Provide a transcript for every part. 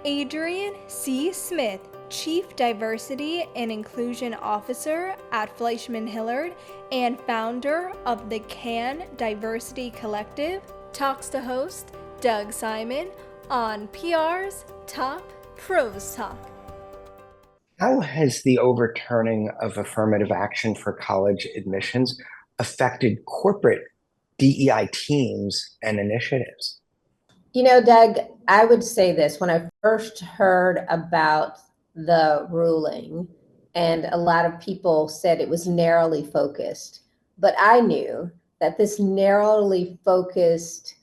Adrianne C. Smith, Chief Diversity and Inclusion Officer at FleishmanHillard and founder of the CAN Diversity Collective, talks to host Doug Simon on PR's Top Pros Talk. How has the overturning of affirmative action for college admissions affected corporate DEI teams and initiatives? You know, Doug, I would say this. When I first heard about the ruling, and a lot of people said it was narrowly focused, but I knew that this narrowly focused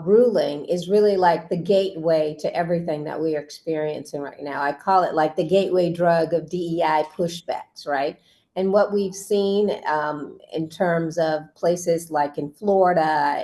ruling is really like the gateway to everything that we are experiencing right now. I call it like the gateway drug of DEI pushbacks, right? And what we've seen in terms of places like in Florida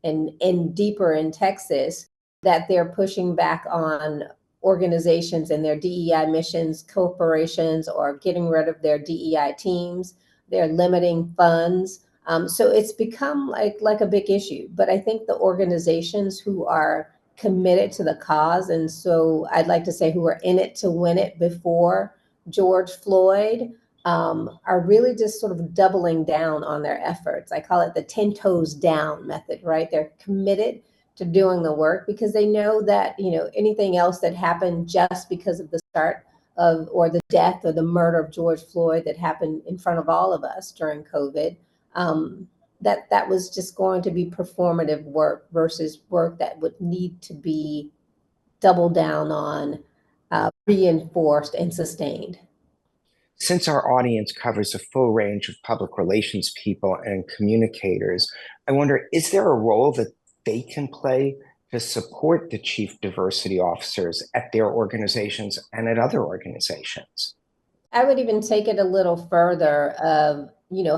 and deeper in Texas, that they're pushing back on organizations and their DEI missions, corporations, or getting rid of their DEI teams. They're limiting funds. So it's become like a big issue. But I think the organizations who are committed to the cause, and so I'd like to say who are in it to win it before George Floyd, are really just sort of doubling down on their efforts. I call it the 10 toes down method, right? They're committed to doing the work because they know that, anything else that happened just because of the start of, or the death or the murder of George Floyd that happened in front of all of us during COVID, that was just going to be performative work versus work that would need to be doubled down on, reinforced and sustained. Since our audience covers a full range of public relations people and communicators, I wonder, is there a role that they can play to support the chief diversity officers at their organizations and at other organizations? I would even take it a little further of,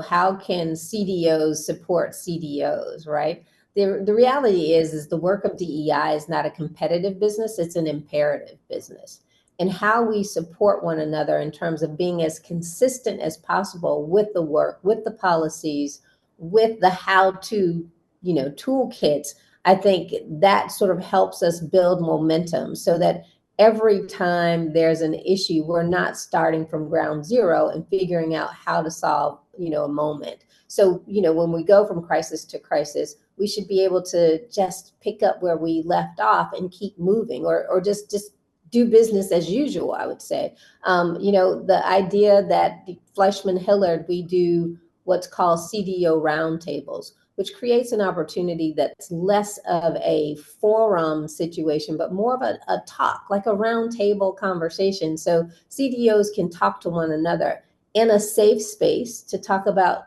how can CDOs support CDOs, right? The reality is the work of DEI is not a competitive business, it's an imperative business. And how we support one another in terms of being as consistent as possible with the work, with the policies, with the how-to, toolkits, I think that sort of helps us build momentum so that every time there's an issue, we're not starting from ground zero and figuring out how to solve, a moment. So, when we go from crisis to crisis, we should be able to just pick up where we left off and keep moving or just do business as usual, I would say. The idea that FleishmanHillard, we do what's called CDO roundtables, which creates an opportunity that's less of a forum situation, but more of a talk, like a roundtable conversation. So CDOs can talk to one another in a safe space to talk about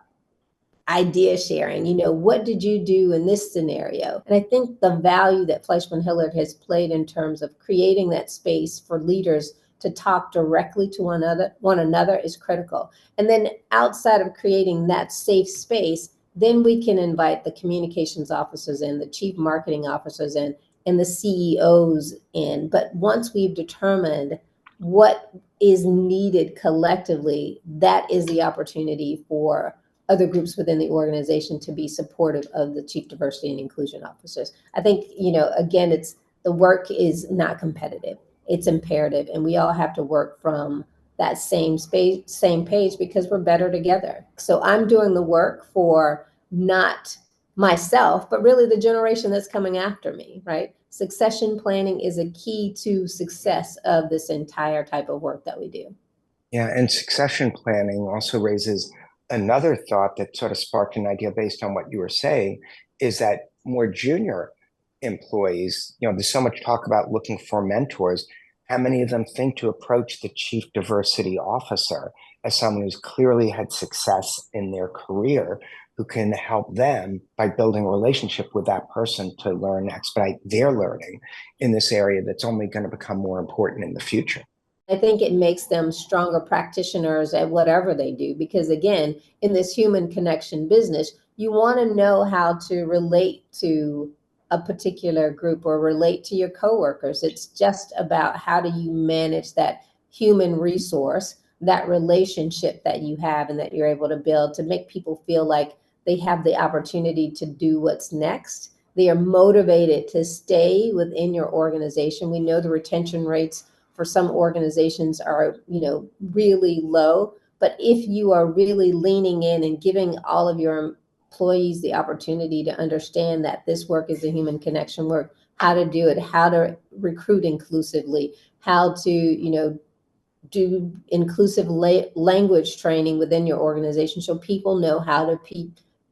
idea sharing. What did you do in this scenario? And I think the value that FleishmanHillard has played in terms of creating that space for leaders to talk directly to one another is critical. And then outside of creating that safe space, then we can invite the communications officers in, the chief marketing officers in, and the CEOs in. But once we've determined what is needed collectively, that is the opportunity for other groups within the organization to be supportive of the chief diversity and inclusion officers. I think, again, the work is not competitive, it's imperative. And we all have to work from that same page because we're better together. So I'm doing the work for not myself, but really the generation that's coming after me, right? Succession planning is a key to success of this entire type of work that we do. Yeah, and succession planning also raises another thought that sort of sparked an idea based on what you were saying, is that more junior employees, there's so much talk about looking for mentors. How many of them think to approach the chief diversity officer as someone who's clearly had success in their career, who can help them by building a relationship with that person to learn, expedite their learning in this area that's only going to become more important in the future? I think it makes them stronger practitioners at whatever they do, because again, in this human connection business, you want to know how to relate to a particular group or relate to your coworkers. It's just about how do you manage that human resource, that relationship that you have and that you're able to build to make people feel like they have the opportunity to do what's next They are motivated to stay within your organization. We know the retention rates for some organizations are, really low. But if you are really leaning in and giving all of your employees the opportunity to understand that this work is a human connection work, how to do it, how to recruit inclusively, how to, do inclusive language training within your organization so people know how to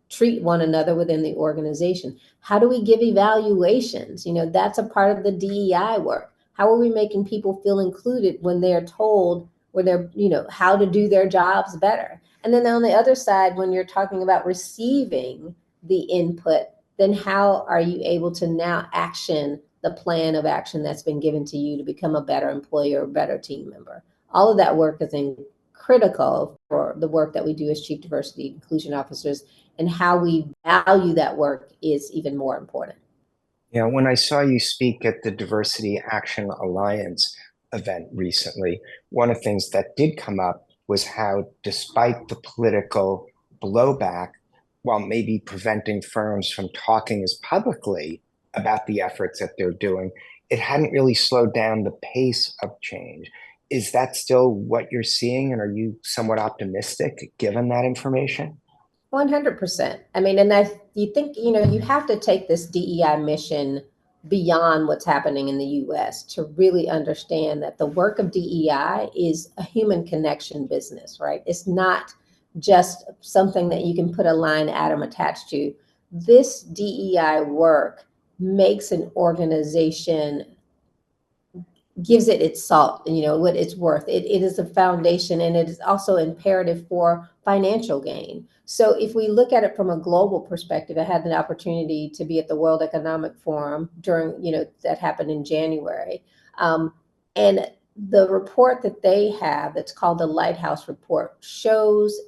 treat one another within the organization. How do we give evaluations? That's a part of the DEI work. How are we making people feel included when they're told, when they're, how to do their jobs better? And then on the other side, when you're talking about receiving the input, then how are you able to now action the plan of action that's been given to you to become a better employee or a better team member? All of that work is critical for the work that we do as Chief Diversity Inclusion Officers, and how we value that work is even more important. Yeah, when I saw you speak at the Diversity Action Alliance event recently, one of the things that did come up was how, despite the political blowback, while maybe preventing firms from talking as publicly about the efforts that they're doing, it hadn't really slowed down the pace of change. Is that still what you're seeing? And are you somewhat optimistic given that information? 100%. I mean, and you think, you have to take this DEI mission beyond what's happening in the US to really understand that the work of DEI is a human connection business, right? It's not just something that you can put a line atom attached to. This DEI work makes an organization, gives it its salt, what it's worth. It is a foundation, and it is also imperative for financial gain. So if we look at it from a global perspective, I had the opportunity to be at the World Economic Forum during, that happened in January. And the report that they have, that's called the Lighthouse Report, shows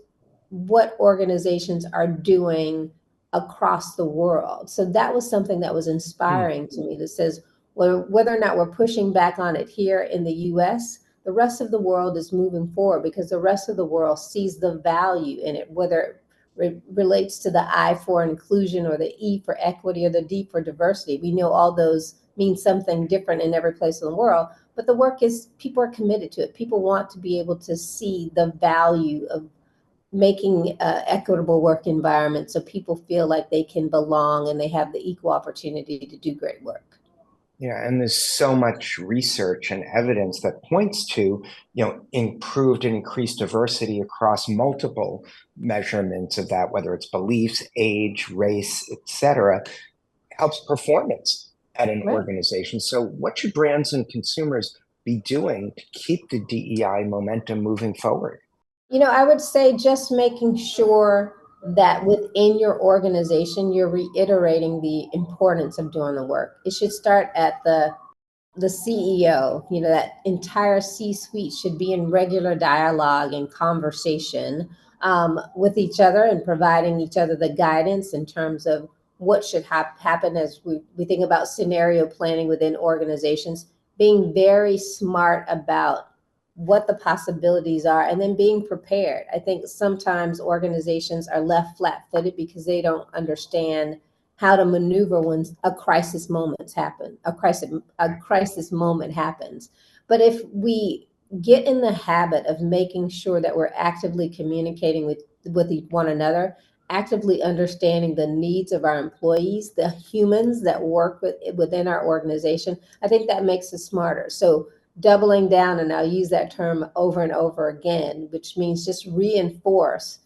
what organizations are doing across the world. So that was something that was inspiring to me, that says, whether or not we're pushing back on it here in the US, the rest of the world is moving forward because the rest of the world sees the value in it, whether it relates to the I for inclusion or the E for equity or the D for diversity. We know all those mean something different in every place in the world, but the work is, people are committed to it. People want to be able to see the value of making equitable work environment so people feel like they can belong and they have the equal opportunity to do great work. Yeah, and there's so much research and evidence that points to, improved and increased diversity across multiple measurements of that, whether it's beliefs, age, race, etc., helps performance at an organization. So what should brands and consumers be doing to keep the DEI momentum moving forward? I would say just making sure that within your organization, you're reiterating the importance of doing the work. It should start at the CEO. That entire C-suite should be in regular dialogue and conversation with each other, and providing each other the guidance in terms of what should happen as we think about scenario planning within organizations, being very smart about what the possibilities are, and then being prepared. I think sometimes organizations are left flat-footed because they don't understand how to maneuver when a crisis moment happens. But if we get in the habit of making sure that we're actively communicating with one another, actively understanding the needs of our employees, the humans that work within our organization, I think that makes us smarter. So doubling down, and I'll use that term over and over again, which means just reinforce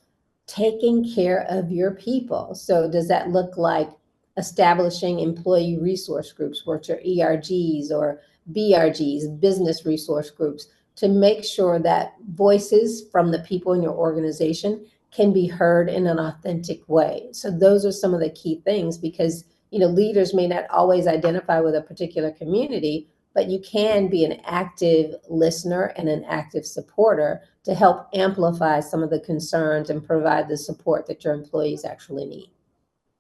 taking care of your people. So does that look like establishing employee resource groups, which are ERGs or BRGs, business resource groups, to make sure that voices from the people in your organization can be heard in an authentic way? So those are some of the key things, because leaders may not always identify with a particular community, but you can be an active listener and an active supporter to help amplify some of the concerns and provide the support that your employees actually need.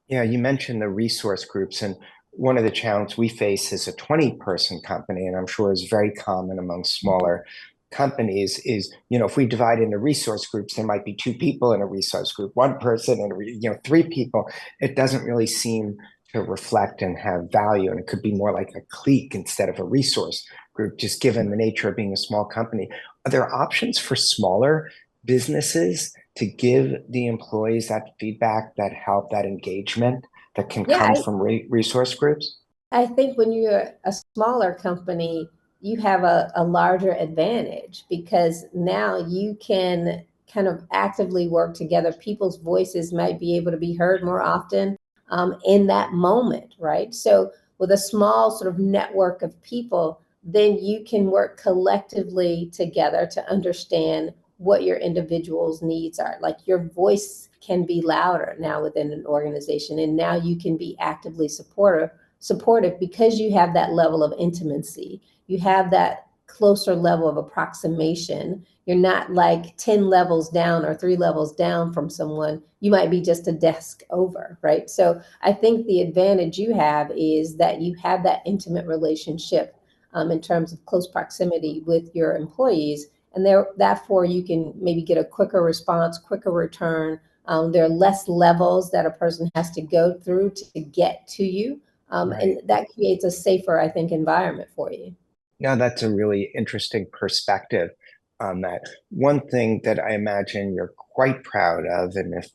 Yeah, you mentioned the resource groups, and one of the challenges we face as a 20-person company, and I'm sure is very common among smaller companies, is, if we divide into resource groups, there might be 2 people in a resource group, 1 person, and 3 people. It doesn't really seem to reflect and have value. And it could be more like a clique instead of a resource group, just given the nature of being a small company. Are there options for smaller businesses to give the employees that feedback, that help, that engagement that can come from resource groups? I think when you're a smaller company, you have a larger advantage because now you can kind of actively work together. People's voices might be able to be heard more often in that moment, right? So with a small sort of network of people, then you can work collectively together to understand what your individual's needs are. Like your voice can be louder now within an organization, and now you can be actively supportive because you have that level of intimacy. You have that closer level of approximation. You're not like 10 levels down or 3 levels down from someone. You might be just a desk over, right? So I think the advantage you have is that you have that intimate relationship in terms of close proximity with your employees. And therefore, you can maybe get a quicker response, quicker return. There are less levels that a person has to go through to get to you. And that creates a safer, I think, environment for you. Now, that's a really interesting perspective on that. One thing that I imagine you're quite proud of, and if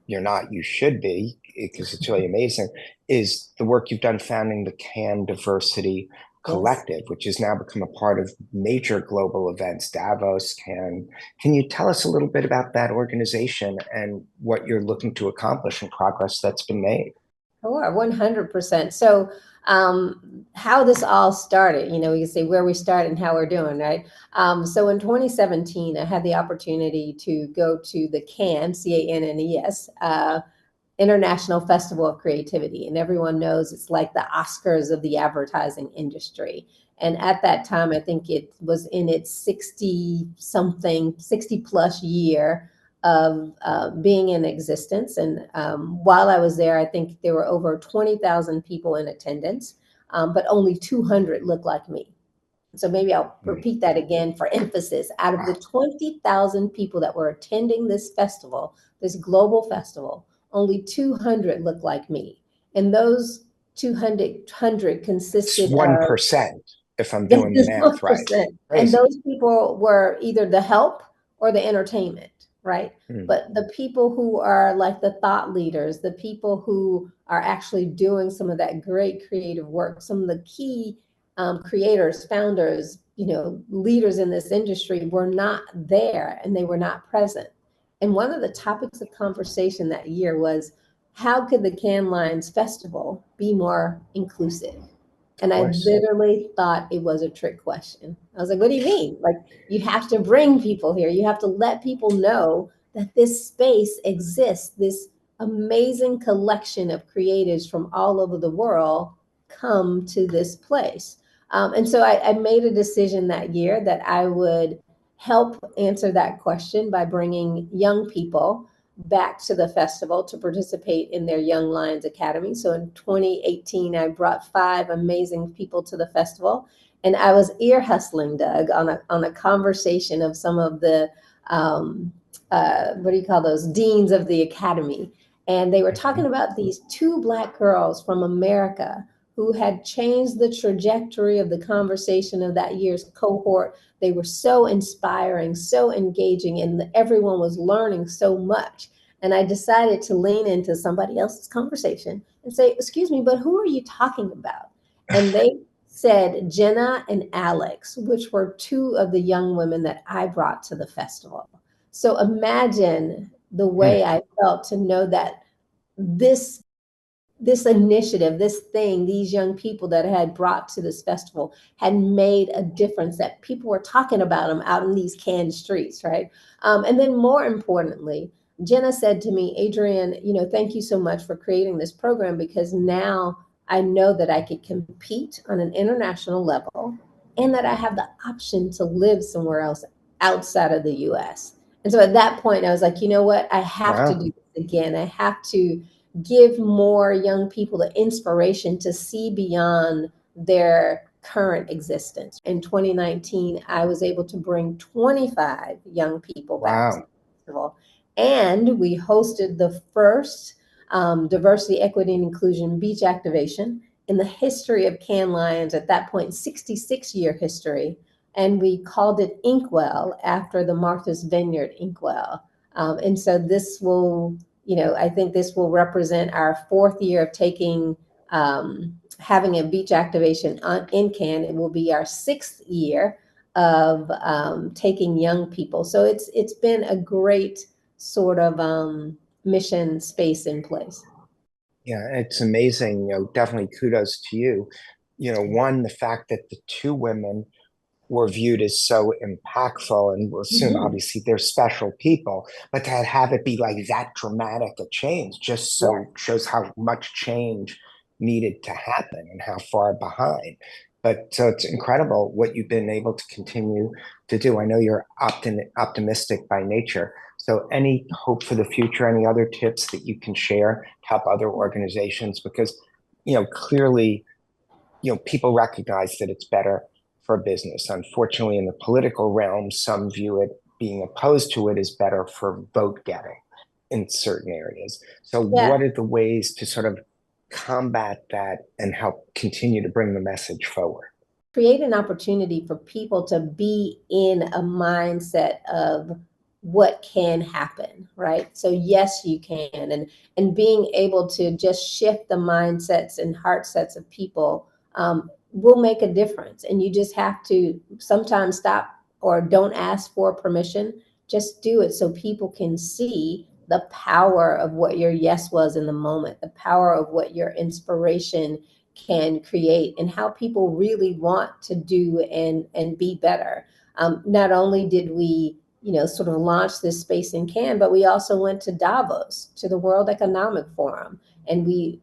you're not, you should be, because it's really amazing, is the work you've done founding the CAN Diversity Collective, which has now become a part of major global events, Davos, CAN. Can you tell us a little bit about that organization and what you're looking to accomplish and progress that's been made? Sure, 100%. So how this all started, we can say where we started and how we're doing, right? So in 2017, I had the opportunity to go to the CAN, CANNES, International Festival of Creativity. And everyone knows it's like the Oscars of the advertising industry. And at that time, I think it was in its 60 plus year of being in existence. And while I was there, I think there were over 20,000 people in attendance, but only 200 looked like me. So maybe I'll repeat that again for emphasis. Out of the 20,000 people that were attending this festival, this global festival, only 200 looked like me. And those 200 consisted 1%, if I'm doing the math 1%. right. And those people were either the help or the entertainment, right? But the people who are like the thought leaders, the people who are actually doing some of that great creative work, some of the key creators, founders, leaders in this industry were not there and they were not present. And one of the topics of conversation that year was, how could the Cannes Lions Festival be more inclusive? And I literally thought it was a trick question. I was like, what do you mean? Like, you have to bring people here. You have to let people know that this space exists, this amazing collection of creatives from all over the world come to this place. And so I made a decision that year that I would help answer that question by bringing young people back to the festival to participate in their Young Lions Academy. So in 2018, I brought 5 amazing people to the festival, and I was ear hustling, Doug, on a conversation of some of the what do you call those, deans of the academy, and they were talking about these 2 Black girls from America who had changed the trajectory of the conversation of that year's cohort. They were so inspiring, so engaging, and everyone was learning so much. And I decided to lean into somebody else's conversation and say, excuse me, but who are you talking about? And they said Jenna and Alex, which were 2 of the young women that I brought to the festival. So imagine the way I felt to know that this initiative, this thing, these young people that I had brought to this festival had made a difference, that people were talking about them out in these Cannes streets, right? And then more importantly, Jenna said to me, Adrianne, thank you so much for creating this program, because now I know that I could compete on an international level and that I have the option to live somewhere else outside of the US. And so at that point, I was like, you know what? I have to do this again. I have to give more young people the inspiration to see beyond their current existence. In 2019, I was able to bring 25 young people back to the festival. And we hosted the first diversity, equity, and inclusion beach activation in the history of Cannes Lions, at that point, 66-year history. And we called it Inkwell after the Martha's Vineyard Inkwell. And so this will, I think this will represent our 4th year of taking, having a beach activation in Cannes. It will be our 6th year of taking young people. So it's been a great sort of mission space in place. Yeah, it's amazing. Definitely kudos to you. One, the fact that the 2 women were viewed as so impactful, and we'll assume obviously they're special people, but to have it be like that dramatic a change just so shows how much change needed to happen and how far behind. But so it's incredible what you've been able to continue to do. I know you're optimistic by nature. So any hope for the future, any other tips that you can share to help other organizations? Because, clearly, people recognize that it's better for business. Unfortunately, in the political realm, some view it being opposed to it as better for vote getting in certain areas. So what are the ways to sort of combat that and help continue to bring the message forward? Create an opportunity for people to be in a mindset of what can happen, right? So yes, you can, and being able to just shift the mindsets and heart sets of people will make a difference. And you just have to sometimes stop or don't ask for permission. Just do it so people can see the power of what your yes was in the moment, the power of what your inspiration can create, and how people really want to do and be better. Not only did we, sort of launch this space in Cannes, but we also went to Davos, to the World Economic Forum, and we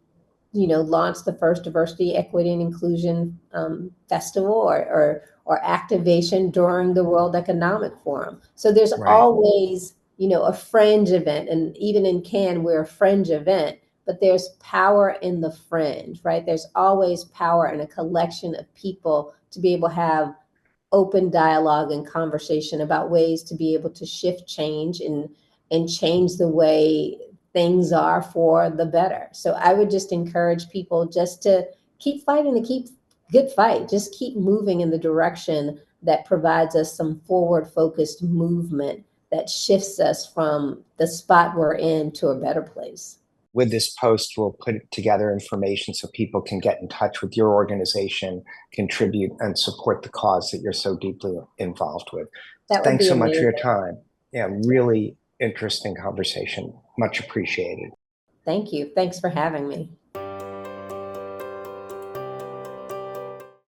launched the first diversity, equity, and inclusion festival or activation during the World Economic Forum. So there's always, a fringe event. And even in Cannes, we're a fringe event, but there's power in the fringe, right? There's always power in a collection of people to be able to have open dialogue and conversation about ways to be able to shift change and change the way things are for the better. So I would just encourage people just to keep fighting, to keep good fight, just keep moving in the direction that provides us some forward focused movement that shifts us from the spot we're in to a better place. With this post, we'll put together information so people can get in touch with your organization, contribute, and support the cause that you're so deeply involved with. Thanks so much for your time. Yeah, really interesting conversation. Much appreciated. Thank you. Thanks for having me.